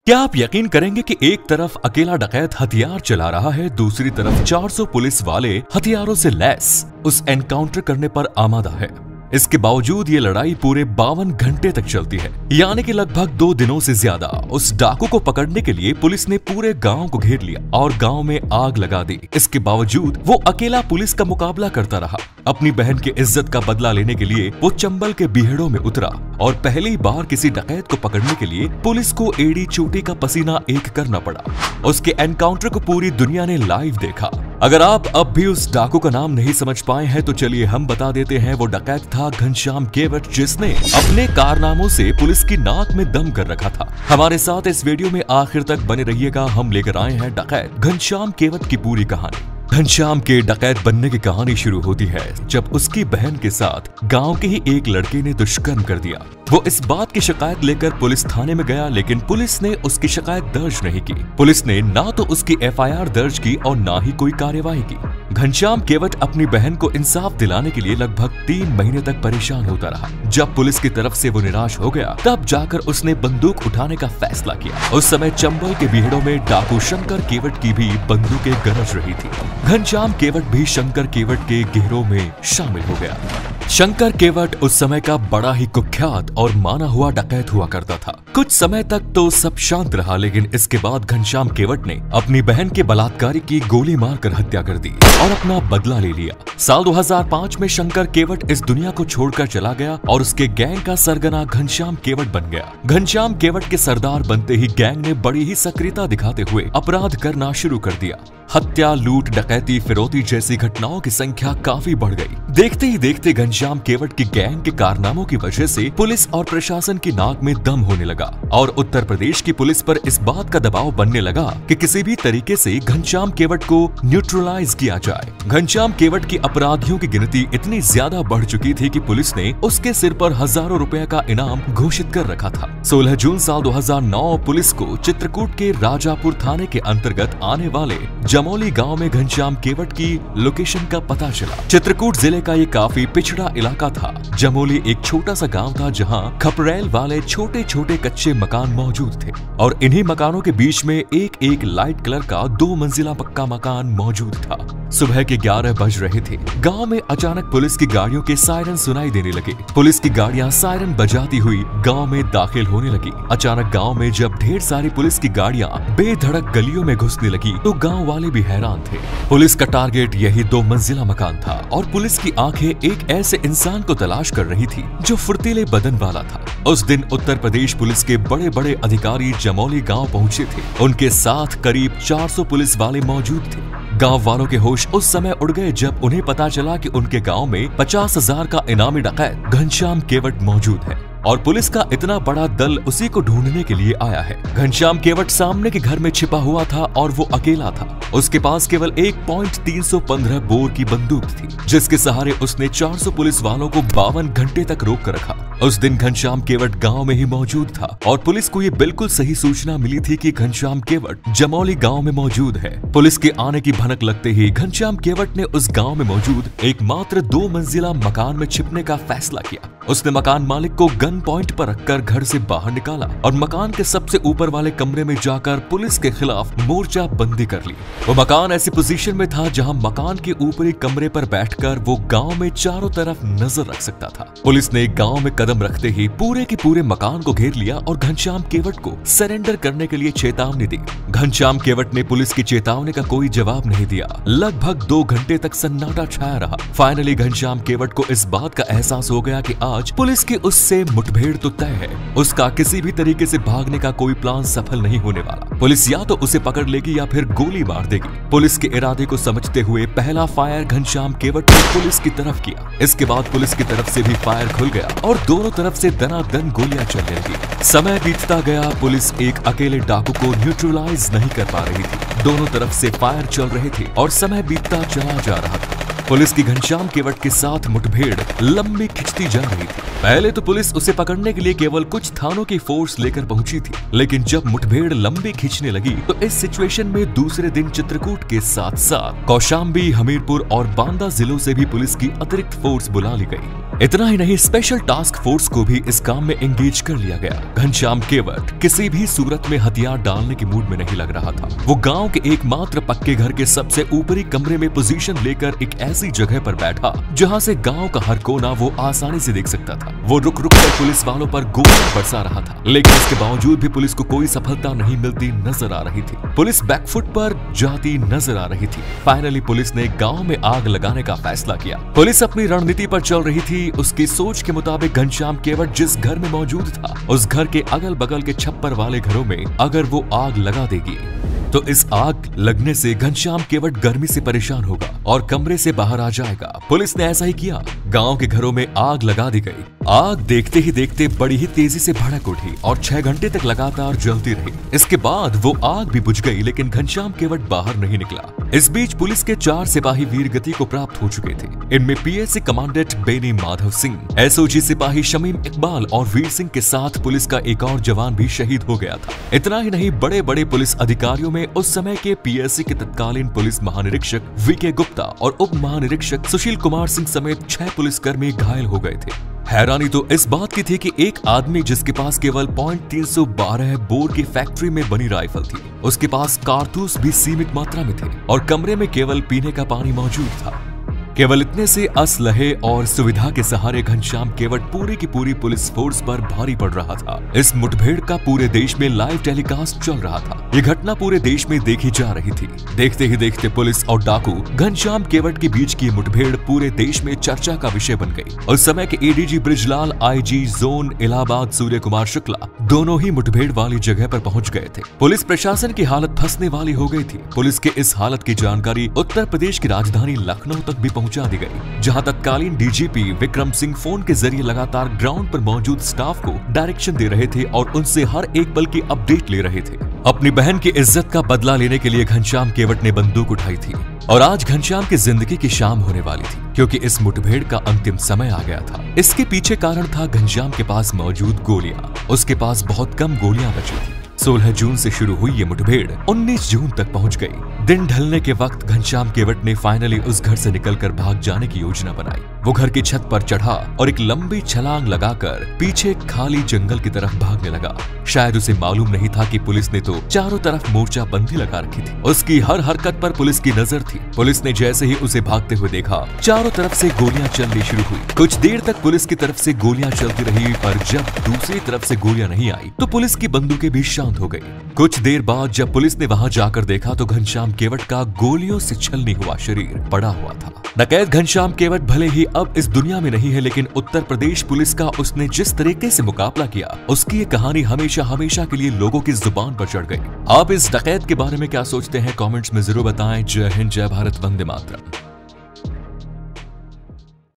क्या आप यकीन करेंगे कि एक तरफ अकेला डकैत हथियार चला रहा है, दूसरी तरफ 400 पुलिस वाले हथियारों से लैस उस एनकाउंटर करने पर आमादा है। इसके बावजूद ये लड़ाई पूरे 52 घंटे तक चलती है, यानी कि लगभग 2 दिनों से ज्यादा। उस डाकू को पकड़ने के लिए पुलिस ने पूरे गांव को घेर लिया और गांव में आग लगा दी। इसके बावजूद वो अकेला पुलिस का मुकाबला करता रहा। अपनी बहन की इज्जत का बदला लेने के लिए वो चंबल के बीहड़ों में उतरा और पहली बार किसी डकैत को पकड़ने के लिए पुलिस को एड़ी चोटी का पसीना एक करना पड़ा। उसके एनकाउंटर को पूरी दुनिया ने लाइव देखा। अगर आप अब भी उस डाकू का नाम नहीं समझ पाए हैं तो चलिए हम बता देते हैं। वो डकैत था घनश्याम केवट, जिसने अपने कारनामों से पुलिस की नाक में दम कर रखा था। हमारे साथ इस वीडियो में आखिर तक बने रहिएगा। हम लेकर आए हैं डकैत घनश्याम केवट की पूरी कहानी। घनश्याम के डकैत बनने की कहानी शुरू होती है जब उसकी बहन के साथ गांव के ही एक लड़के ने दुष्कर्म कर दिया। वो इस बात की शिकायत लेकर पुलिस थाने में गया, लेकिन पुलिस ने उसकी शिकायत दर्ज नहीं की। पुलिस ने ना तो उसकी एफआईआर दर्ज की और ना ही कोई कार्यवाही की। घनश्याम केवट अपनी बहन को इंसाफ दिलाने के लिए लगभग 3 महीने तक परेशान होता रहा। जब पुलिस की तरफ से वो निराश हो गया, तब जाकर उसने बंदूक उठाने का फैसला किया। उस समय चंबल के बीहड़ों में डाकू शंकर केवट की भी बंदूकें गरज रही थी। घनश्याम केवट भी शंकर केवट के घेरों में शामिल हो गया। शंकर केवट उस समय का बड़ा ही कुख्यात और माना हुआ डकैत हुआ करता था। कुछ समय तक तो सब शांत रहा, लेकिन इसके बाद घनश्याम केवट ने अपनी बहन के बलात्कारी की गोली मारकर हत्या कर दी और अपना बदला ले लिया। साल 2005 में शंकर केवट इस दुनिया को छोड़कर चला गया और उसके गैंग का सरगना घनश्याम केवट बन गया। घनश्याम केवट के सरदार बनते ही गैंग ने बड़ी ही सक्रियता दिखाते हुए अपराध करना शुरू कर दिया। हत्या, लूट, डकैती, फिरौती जैसी घटनाओं की संख्या काफी बढ़ गई। देखते ही देखते घनश्याम केवट की गैंग के कारनामों की वजह से पुलिस और प्रशासन की नाक में दम होने लगा और उत्तर प्रदेश की पुलिस पर इस बात का दबाव बनने लगा कि किसी भी तरीके से घनश्याम केवट को न्यूट्रलाइज किया जाए। घनश्याम केवट की अपराधियों की गिनती इतनी ज्यादा बढ़ चुकी थी कि पुलिस ने उसके सिर पर हजारों रुपए का इनाम घोषित कर रखा था। 16 जून साल 2009 पुलिस को चित्रकूट के राजापुर थाने के अंतर्गत आने वाले जमोली गांव में घनश्याम केवट की लोकेशन का पता चला। चित्रकूट जिले का ये काफी पिछड़ा इलाका था। जमोली एक छोटा सा गांव था जहां खपरेल वाले छोटे छोटे कच्चे मकान मौजूद थे और इन्हीं मकानों के बीच में एक लाइट कलर का 2 मंजिला पक्का मकान मौजूद था। सुबह के 11 बज रहे थे। गांव में अचानक पुलिस की गाड़ियों के सायरन सुनाई देने लगे। पुलिस की गाड़ियां सायरन बजाती हुई गांव में दाखिल होने लगी। अचानक गांव में जब ढेर सारी पुलिस की गाड़ियां बेधड़क गलियों में घुसने लगी तो गांव वाले भी हैरान थे। पुलिस का टारगेट यही 2 मंजिला मकान था और पुलिस की आंखें एक ऐसे इंसान को तलाश कर रही थी जो फुर्तीले बदन वाला था। उस दिन उत्तर प्रदेश पुलिस के बड़े बड़े अधिकारी जमोली गांव पहुंचे थे। उनके साथ करीब 400 पुलिस वाले मौजूद थे। गांव वालों के होश उस समय उड़ गए जब उन्हें पता चला कि उनके गांव में 50,000 का इनामी डकैत घनश्याम केवट मौजूद है और पुलिस का इतना बड़ा दल उसी को ढूंढने के लिए आया है। घनश्याम केवट सामने के घर में छिपा हुआ था और वो अकेला था। उसके पास केवल एक .315 बोर की बंदूक थी, जिसके सहारे उसने 400 पुलिस वालों को 52 घंटे तक रोक कर रखा। उस दिन घनश्याम केवट गांव में ही मौजूद था और पुलिस को ये बिल्कुल सही सूचना मिली थी कि घनश्याम केवट जमोली गांव में मौजूद है। पुलिस के आने की भनक लगते ही घनश्याम केवट ने उस गांव में मौजूद एक मात्र 2 मंजिला मकान में छिपने का फैसला किया। उसने मकान मालिक को गन पॉइंट पर रखकर घर से बाहर निकाला और मकान के सबसे ऊपर वाले कमरे में जाकर पुलिस के खिलाफ मोर्चा बंदी कर ली। वो मकान ऐसी पोजीशन में था जहां मकान के ऊपरी कमरे पर बैठकर वो गांव में चारों तरफ नजर रख सकता था। पुलिस ने गांव में कदम रखते ही पूरे के पूरे मकान को घेर लिया और घनश्याम केवट को सरेंडर करने के लिए चेतावनी दी। घनश्याम केवट ने पुलिस की चेतावनी का कोई जवाब नहीं दिया। लगभग 2 घंटे तक सन्नाटा छाया रहा। फाइनली घनश्याम केवट को इस बात का एहसास हो गया कि आज पुलिस की उससे मुठभेड़ तो तय है। उसका किसी भी तरीके से भागने का कोई प्लान सफल नहीं होने वाला। पुलिस या तो उसे पकड़ लेगी या फिर गोली मार देगी। पुलिस के इरादे को समझते हुए पहला फायर घनश्याम केवट ने पुलिस की तरफ किया। इसके बाद पुलिस की तरफ से भी फायर खुल गया और दोनों तरफ से दनादन गोलियां चलने लगी। समय बीतता गया। पुलिस एक अकेले डाकू को न्यूट्रलाइज नहीं कर पा रही थी। दोनों तरफ से फायर चल रहे थे और समय बीतता चला जा रहा था। पुलिस की घनश्याम केवट के साथ मुठभेड़ लंबी खिंचती जा रही थी। पहले तो पुलिस उसे पकड़ने के लिए केवल कुछ थानों की फोर्स लेकर पहुंची थी, लेकिन जब मुठभेड़ लंबी खींचने लगी तो इस सिचुएशन में दूसरे दिन चित्रकूट के साथ साथ कौशाम्बी, हमीरपुर और बांदा जिलों से भी पुलिस की अतिरिक्त फोर्स बुला ली गई। इतना ही नहीं, स्पेशल टास्क फोर्स को भी इस काम में एंगेज कर लिया गया। घनश्याम केवट किसी भी सूरत में हथियार डालने के मूड में नहीं लग रहा था। वो गांव के एकमात्र पक्के घर के सबसे ऊपरी कमरे में पोजीशन लेकर एक ऐसी जगह पर बैठा जहां से गांव का हर कोना वो आसानी से देख सकता था। वो रुक रुक कर पुलिस वालों पर गोलियां बरसा रहा था, लेकिन इसके बावजूद भी पुलिस को कोई सफलता नहीं मिलती नजर आ रही थी। पुलिस बैकफुट पर जाती नजर आ रही थी। फाइनली पुलिस ने गांव में आग लगाने का फैसला किया। पुलिस अपनी रणनीति पर चल रही थी। उसकी सोच के मुताबिक घनश्याम केवट जिस घर में मौजूद था, उस घर के अगल बगल के छप्पर वाले घरों में अगर वो आग लगा देगी तो इस आग लगने से घनश्याम केवट गर्मी से परेशान होगा और कमरे से बाहर आ जाएगा। पुलिस ने ऐसा ही किया। गांव के घरों में आग लगा दी गई। आग देखते ही देखते बड़ी ही तेजी से भड़क उठी और 6 घंटे तक लगातार जलती रही। इसके बाद वो आग भी बुझ गई, लेकिन घनश्याम केवट बाहर नहीं निकला। इस बीच पुलिस के 4 सिपाही वीर गति को प्राप्त हो चुके थे। इनमें PSC commandant Beni Madhav Singh, SOG सिपाही शमीम इकबाल और वीर सिंह के साथ पुलिस का एक और जवान भी शहीद हो गया था। इतना ही नहीं, बड़े बड़े पुलिस अधिकारियों में उस समय के पीएससी के तत्कालीन पुलिस महानिरीक्षक वीके गुप्ता और उप महानिरीक्षक सुशील कुमार सिंह समेत 6 पुलिसकर्मी घायल हो गए थे। हैरानी तो इस बात की थी कि एक आदमी जिसके पास केवल .312 बोर की फैक्ट्री में बनी राइफल थी, उसके पास कारतूस भी सीमित मात्रा में थे और कमरे में केवल पीने का पानी मौजूद था। केवल इतने से असलहे और सुविधा के सहारे घनश्याम केवट पूरी की पूरी पुलिस फोर्स पर भारी पड़ रहा था। इस मुठभेड़ का पूरे देश में लाइव टेलीकास्ट चल रहा था। ये घटना पूरे देश में देखी जा रही थी। देखते ही देखते पुलिस और डाकू घनश्याम केवट के बीच की मुठभेड़ पूरे देश में चर्चा का विषय बन गई। उस समय के ADG Brijlal, IG zone Allahabad Surya Kumar Shukla दोनों ही मुठभेड़ वाली जगह पर पहुंच गए थे। पुलिस प्रशासन की हालत फंसने वाली हो गई थी। पुलिस के इस हालत की जानकारी उत्तर प्रदेश की राजधानी लखनऊ तक भी पहुंचा दी गई, जहां तत्कालीन डीजीपी विक्रम सिंह फोन के जरिए लगातार ग्राउंड पर मौजूद स्टाफ को डायरेक्शन दे रहे थे और उनसे हर एक पल की अपडेट ले रहे थे। अपनी बहन की इज्जत का बदला लेने के लिए घनश्याम केवट ने बंदूक उठाई थी और आज घनश्याम की जिंदगी की शाम होने वाली थी, क्योंकि इस मुठभेड़ का अंतिम समय आ गया था। इसके पीछे कारण था घनश्याम के पास मौजूद गोलियां। उसके पास बहुत कम गोलियां बची थी। 16 जून से शुरू हुई ये मुठभेड़ 19 जून तक पहुंच गई। दिन ढलने के वक्त घनश्याम केवट ने फाइनली उस घर से निकलकर भाग जाने की योजना बनाई। वो घर की छत पर चढ़ा और एक लंबी छलांग लगाकर पीछे खाली जंगल की तरफ भागने लगा। शायद उसे मालूम नहीं था कि पुलिस ने तो चारों तरफ मोर्चाबंदी लगा रखी थी। उसकी हर हरकत पर पुलिस की नजर थी। पुलिस ने जैसे ही उसे भागते हुए देखा, चारों तरफ से गोलियां चलनी शुरू हुई। कुछ देर तक पुलिस की तरफ से गोलियां चलती रही, पर जब दूसरी तरफ से गोलियां नहीं आई तो पुलिस की बंदूकें भी शांत हो गई। कुछ देर बाद जब पुलिस ने वहां जाकर देखा तो घनश्याम केवट का गोलियों से छलनी हुआ शरीर पड़ा हुआ था। डकैत घनश्याम केवट भले ही अब इस दुनिया में नहीं है, लेकिन उत्तर प्रदेश पुलिस का उसने जिस तरीके से मुकाबला किया, उसकी ये कहानी हमेशा हमेशा के लिए लोगों की जुबान पर चढ़ गई। आप इस डकैत के बारे में क्या सोचते हैं? कमेंट्स में जरूर बताएं। जय हिंद, जय भारत, वंदे मातरम।